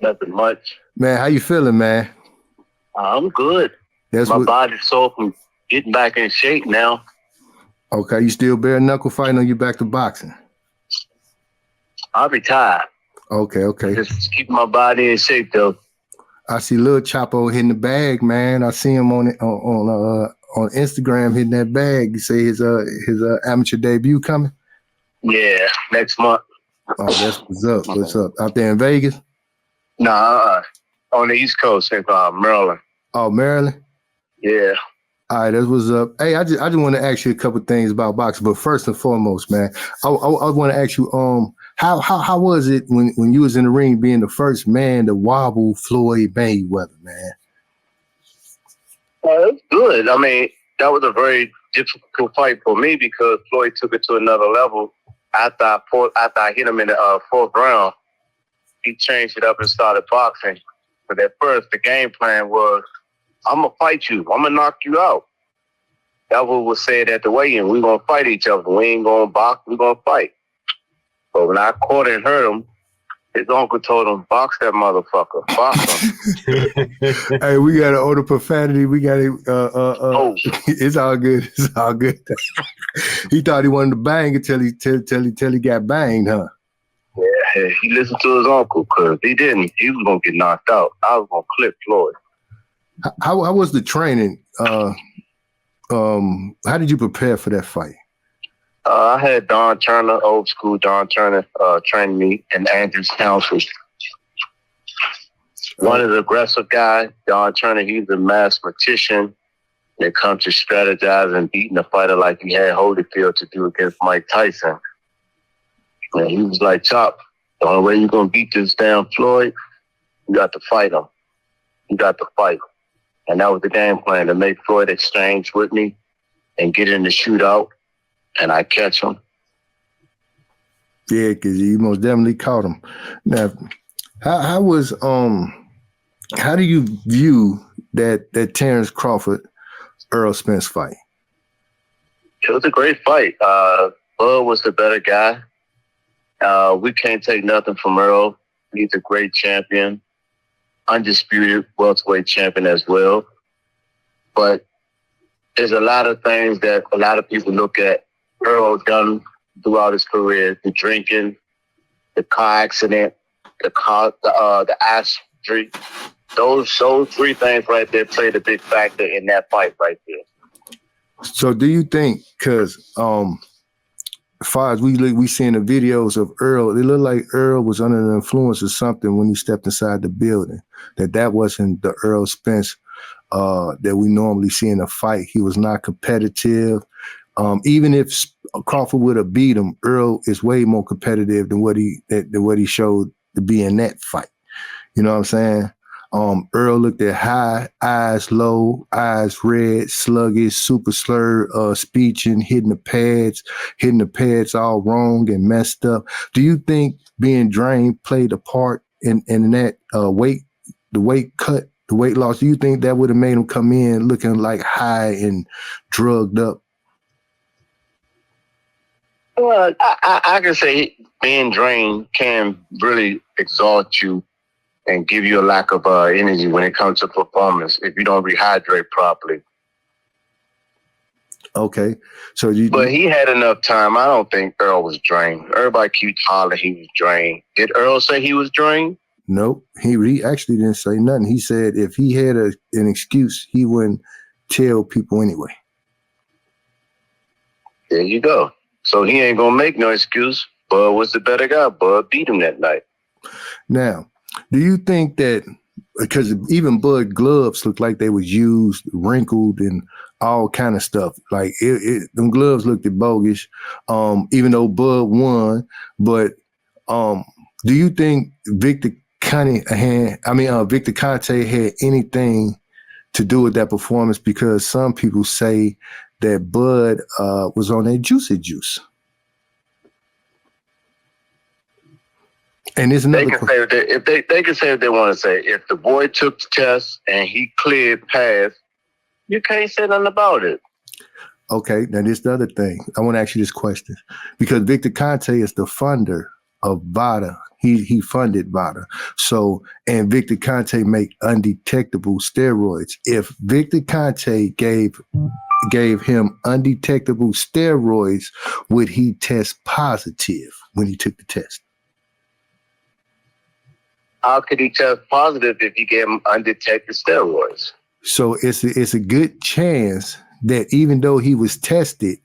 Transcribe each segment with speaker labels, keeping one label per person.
Speaker 1: Nothing much.
Speaker 2: Man, how you feeling, man?
Speaker 1: I'm good. My body's sore from getting back in shape now.
Speaker 2: Okay, you still bare knuckle fighting or you back to boxing?
Speaker 1: I'll retire.
Speaker 2: Okay.
Speaker 1: Just keep my body in shape though.
Speaker 2: I see Lil Chapo hitting the bag, man. I see him on Instagram hitting that bag. You say his amateur debut coming?
Speaker 1: Yeah, next month.
Speaker 2: Oh, that's what's up. What's up? Out there in Vegas?
Speaker 1: Nah, on the East Coast in Maryland.
Speaker 2: Oh, Maryland?
Speaker 1: Yeah.
Speaker 2: All right, that's what's up. Hey, I just want to ask you a couple things about boxing, but first and foremost, man, I want to ask you, how was it when you was in the ring being the first man to wobble Floyd Mayweather, man?
Speaker 1: It was good. I mean, that was a very difficult fight for me because Floyd took it to another level. After I hit him in the fourth round, he changed it up and started boxing. But at first, the game plan was, I'm going to fight you. I'm going to knock you out. That was said at the weigh-in. We're going to fight each other. We ain't going to box. We're going to fight. But when I caught and heard him, his uncle told him, box that motherfucker. Box him.
Speaker 2: Hey, we got to order profanity. We got to, it's all good. It's all good. He thought he wanted to bang until he got banged, huh?
Speaker 1: Yeah, he listened to his uncle because he didn't. He was going to get knocked out. I was going to clip Floyd.
Speaker 2: How was the training? How did you prepare for that fight?
Speaker 1: I had Don Turner, old school Don Turner, train me in Andrews Township. One of the aggressive guys, Don Turner, he's a mathematician that comes to strategize and beating a fighter like he had Holyfield to do against Mike Tyson. And he was like, Chop, the only way you're going to beat this damn Floyd, you got to fight him. You got to fight him. And that was the game plan, to make Floyd exchange with me and get in the shootout, and I catch him.
Speaker 2: Yeah, because you most definitely caught him. Now, how do you view that Terence Crawford Errol Spence fight?
Speaker 1: It was a great fight. Bud was the better guy. We can't take nothing from Earl. He's a great champion. Undisputed welterweight champion as well. But there's a lot of things that a lot of people look at Earl done throughout his career: the drinking, the car accident, the ash streak. Those three things right there played a big factor in that fight right there.
Speaker 2: So do you think, because as far as we seeing the videos of Earl, it looked like Earl was under the influence of something when he stepped inside the building, that wasn't the Earl Spence that we normally see in a fight. He was not competitive. Even if Crawford would have beat him, Earl is way more competitive than what he showed to be in that fight. You know what I'm saying? Earl looked at high, eyes low, eyes red, sluggish, super slurred speech and hitting the pads all wrong and messed up. Do you think being drained played a part in that the weight cut, the weight loss? Do you think that would have made him come in looking like high and drugged up?
Speaker 1: Well, I can say being drained can really exhaust you and give you a lack of energy when it comes to performance if you don't rehydrate properly.
Speaker 2: Okay, so
Speaker 1: but he had enough time. I don't think Earl was drained. Everybody keeps hollering he was drained. Did Earl say he was drained?
Speaker 2: Nope. He actually didn't say nothing. He said if he had an excuse, he wouldn't tell people anyway.
Speaker 1: There you go. So he ain't gonna make no excuse. Bud was the better guy. Bud beat him that night.
Speaker 2: Now, do you think that, because even Bud gloves looked like they was used, wrinkled, and all kind of stuff, like them gloves looked bogus, even though Bud won, but do you think Victor Conte had anything to do with that performance? Because some people say that Bud was on that juicy juice. And there's another.
Speaker 1: They can say if they can say what they want to say. If the boy took the test and he cleared past, you can't say nothing about it.
Speaker 2: Okay, now this is the other thing. I want to ask you this question because Victor Conte is the funder of VADA. He funded Vada. So, and Victor Conte make undetectable steroids. If Victor Conte gave him undetectable steroids, would he test positive when he took the test?
Speaker 1: How could he test positive if you gave him undetected steroids?
Speaker 2: So it's a good chance that even though he was tested,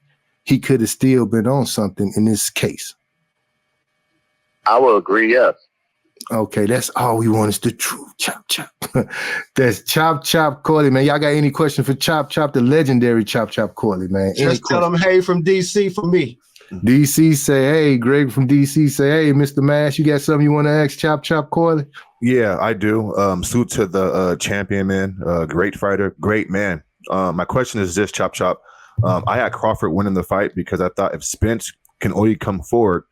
Speaker 2: he could have still been on something in this case.
Speaker 1: I will agree, yes.
Speaker 2: Okay, that's all we want is the truth. Chop Chop. That's Chop Chop Corley, man. Y'all got any questions for Chop Chop, the legendary Chop Chop Corley, man?
Speaker 3: Just tell him, hey, from DC for me.
Speaker 2: DC say, hey, Greg from DC say, hey, Mr. Mash, you got something you want to ask Chop Chop Corley?
Speaker 4: Yeah, I do. Salute to the champion, man. Great fighter, great man. My question is this, Chop Chop. I had Crawford winning the fight because I thought if Spence can only come forward,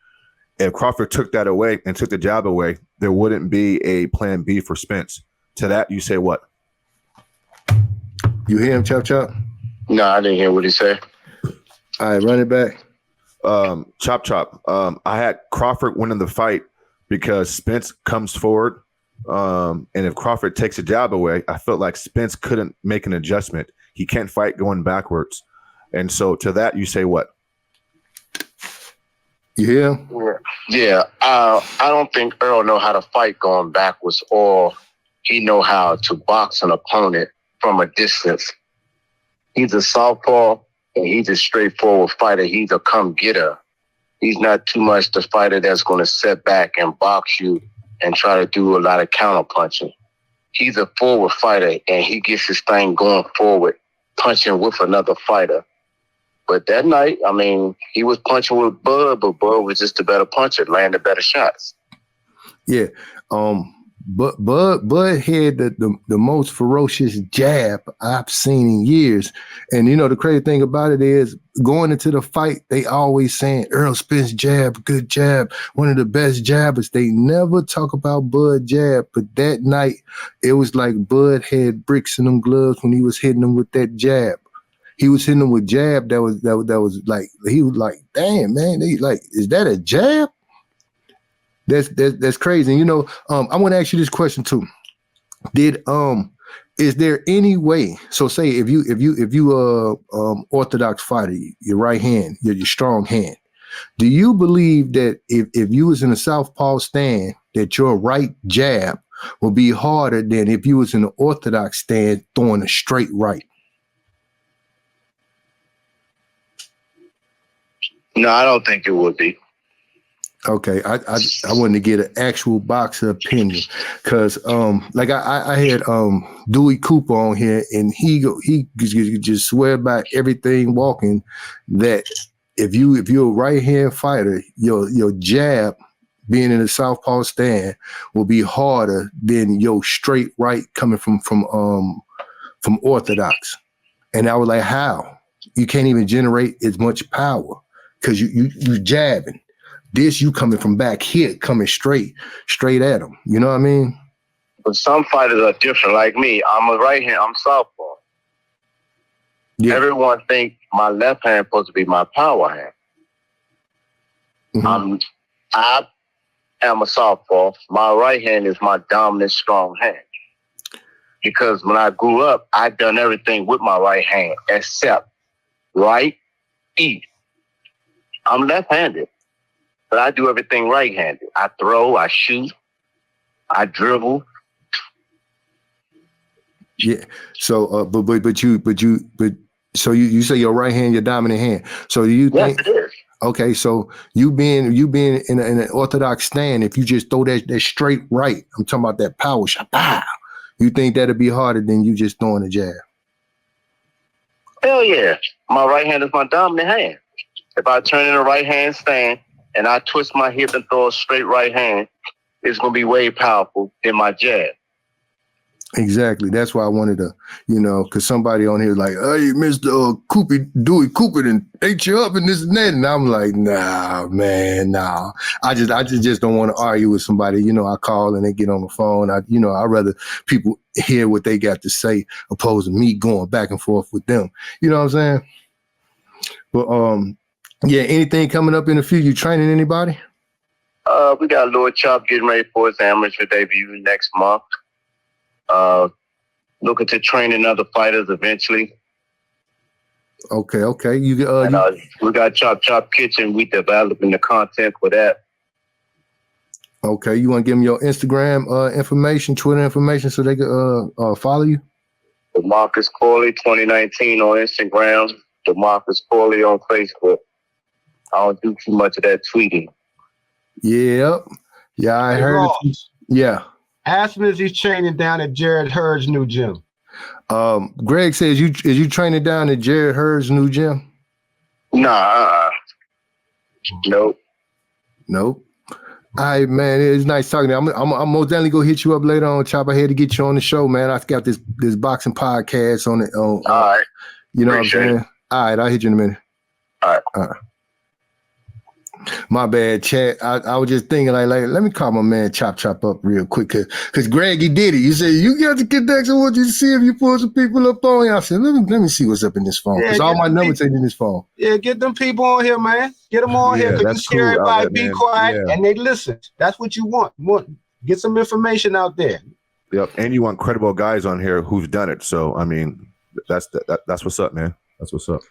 Speaker 4: if Crawford took that away and took the jab away, there wouldn't be a plan B for Spence. To that, you say what?
Speaker 2: You hear him, Chop Chop?
Speaker 1: No, I didn't hear what he said.
Speaker 2: All right, run it back.
Speaker 4: Chop Chop. I had Crawford winning the fight because Spence comes forward. And if Crawford takes a jab away, I felt like Spence couldn't make an adjustment. He can't fight going backwards. And so to that, you say what?
Speaker 2: You hear him?
Speaker 1: Yeah, I don't think Earl know how to fight going backwards, or he know how to box an opponent from a distance. He's a southpaw, and he's a straightforward fighter. He's a come-getter. He's not too much the fighter that's going to sit back and box you and try to do a lot of counter-punching. He's a forward fighter, and he gets his thing going forward, punching with another fighter. But that night, I mean, he was punching with Bud, but Bud was just a better puncher, landed better shots.
Speaker 2: Yeah. But Bud had the most ferocious jab I've seen in years. And you know, the crazy thing about it is going into the fight, they always saying Earl Spence jab, good jab, one of the best jabbers. They never talk about Bud jab. But that night, it was like Bud had bricks in them gloves when he was hitting them with that jab. He was hitting them with jab that was like, he was like, damn, man, they like, is that a jab? That's crazy. And, you know, I want to ask you this question too. Is there any way? So say if you orthodox fighter, your right hand, your strong hand, do you believe that if you was in a southpaw stand, that your right jab will be harder than if you was in an orthodox stand throwing a straight right?
Speaker 1: No, I don't think it would be.
Speaker 2: Okay, I wanted to get an actual boxer opinion because like I had Dewey Cooper on here, and he just swear by everything walking that if you're a right hand fighter, your jab being in a southpaw stand will be harder than your straight right coming from orthodox. And I was like, how? You can't even generate as much power because you jabbing. This you coming from back here, coming straight at him. You know what I mean?
Speaker 1: But some fighters are different. Like me, I'm a right hand, I'm southpaw. Yeah. Everyone think my left hand supposed to be my power hand. Mm-hmm. I am a southpaw. My right hand is my dominant, strong hand. Because when I grew up, I done everything with my right hand except right, eat. I'm left-handed. But I do everything right-handed. I throw, I shoot, I dribble.
Speaker 2: Yeah. So, so you say your right hand, your dominant hand. So do you think?
Speaker 1: Yes, it is.
Speaker 2: Okay, so you being in an orthodox stand, if you just throw that straight right, I'm talking about that power shot. Pow, you think that'd be harder than you just throwing a jab?
Speaker 1: Hell yeah. My right hand is my dominant hand. If I turn in a right hand stand, and I twist my hip and throw a straight right hand, it's going to be way powerful than my jab.
Speaker 2: Exactly. That's why I wanted to, you know, because somebody on here like, hey, Mr. Dewey Cooper and ate you up and this and that. And I'm like, nah, man, nah. I just don't want to argue with somebody. You know, I call and they get on the phone. I'd rather people hear what they got to say opposed to me going back and forth with them. You know what I'm saying? But, yeah, anything coming up in the future? You training anybody?
Speaker 1: We got Lord Chop getting ready for his amateur debut next month. Looking to train other fighters eventually.
Speaker 2: Okay.
Speaker 1: We got Chop Chop Kitchen. We developing the content for that.
Speaker 2: Okay, you want to give them your Instagram information, Twitter information, so they can follow you?
Speaker 1: DeMarcus Corley 2019 on Instagram. DeMarcus Corley on Facebook. I don't do too much of that tweeting.
Speaker 2: Yeah, I heard
Speaker 3: Ross,
Speaker 2: it. Yeah.
Speaker 3: ask me if he's training down at Jared Hurd's new gym.
Speaker 2: Greg says is you training down at Jared Hurd's new gym?
Speaker 1: Nah, nope.
Speaker 2: Nope. All right, man. It's nice talking to you. I'm most definitely gonna hit you up later on, Chop. I had to get you on the show, man. I got this boxing podcast on it.
Speaker 1: All right.
Speaker 2: You know
Speaker 1: Appreciate
Speaker 2: what I'm saying? All right, I'll hit you in a minute.
Speaker 1: All right.
Speaker 2: My bad, chat. I was just thinking like let me call my man Chop up real quick because Greg, he did it. You said you got the connection. I want you to see if you pull some people up on you. I said let me see what's up in this phone because all my numbers ain't in this phone.
Speaker 3: Yeah, get them people on here, man. Get them on here because you hear everybody be quiet and they listen. That's what you want. Get some information out there.
Speaker 4: Yep, and you want credible guys on here who've done it. So I mean, that's what's up, man. That's what's up.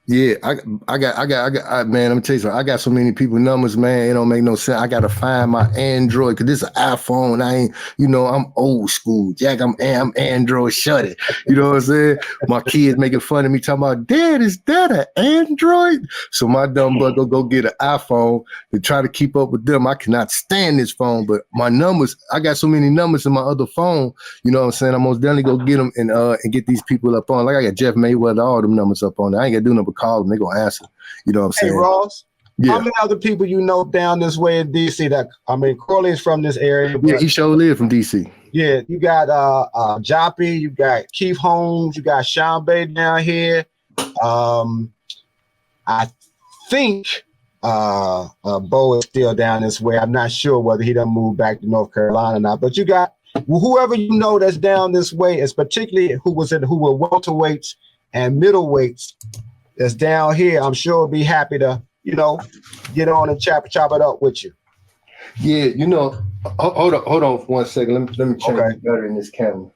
Speaker 2: Yeah, I got man, let me tell you something. I got so many people numbers, man. It don't make no sense. I gotta find my Android because this is an iPhone. I ain't, I'm old school. Jack, I'm Android, shut it. You know what I'm saying? My kids making fun of me, talking about, Dad, is that an Android? So my dumb butt go get an iPhone to try to keep up with them. I cannot stand this phone, but my numbers, I got so many numbers in my other phone. You know what I'm saying? I'm most definitely go get them and get these people up on. Like I got Jeff Mayweather, all them numbers up on there. I ain't gonna do nothing but call them. They gonna answer. You know what I'm saying?
Speaker 3: Hey, Ross.
Speaker 2: Yeah.
Speaker 3: How many other people you know down this way in DC Corley is from this area?
Speaker 2: Yeah, he sure live from DC.
Speaker 3: Yeah, you got Joppy, you got Keith Holmes, you got Sean Bay down here. I think Bo is still down this way. I'm not sure whether he done moved back to North Carolina or not, but you got whoever you know that's down this way, is particularly who were welterweights and middleweights that's down here. I'm sure will be happy to, get on and chop it up with you.
Speaker 2: Yeah, hold on for 1 second. Let me check it better in this camera.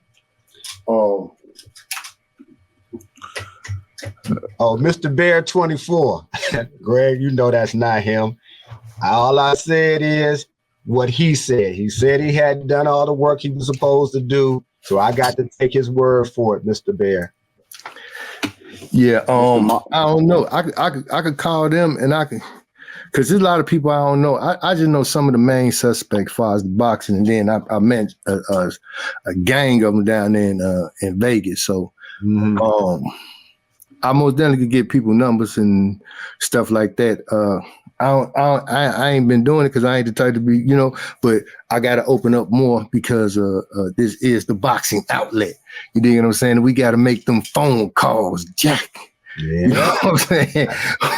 Speaker 3: Mr. Bear 24. Greg, you know that's not him. All I said is what he said. He said he hadn't done all the work he was supposed to do, so I got to take his word for it, Mr. Bear.
Speaker 2: Yeah, I don't know. I could call them and because there's a lot of people I don't know. I just know some of the main suspects as far as the boxing, and then I met a gang of them down there in Vegas. So I most definitely could get people numbers and stuff like that. I ain't been doing it because I ain't the type to be, but I got to open up more because this is the boxing outlet. You dig what I'm saying? We got to make them phone calls, Jack. Yeah. You know what I'm saying?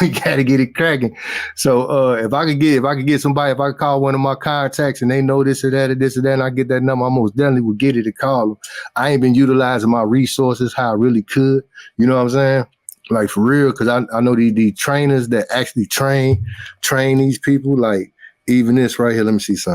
Speaker 2: We got to get it cracking. So if I could get somebody, if I could call one of my contacts and they know this or that, and I get that number, I most definitely would get it to call them. I ain't been utilizing my resources how I really could. You know what I'm saying? Like for real, because I know the trainers that actually train these people, like even this right here, let me see something.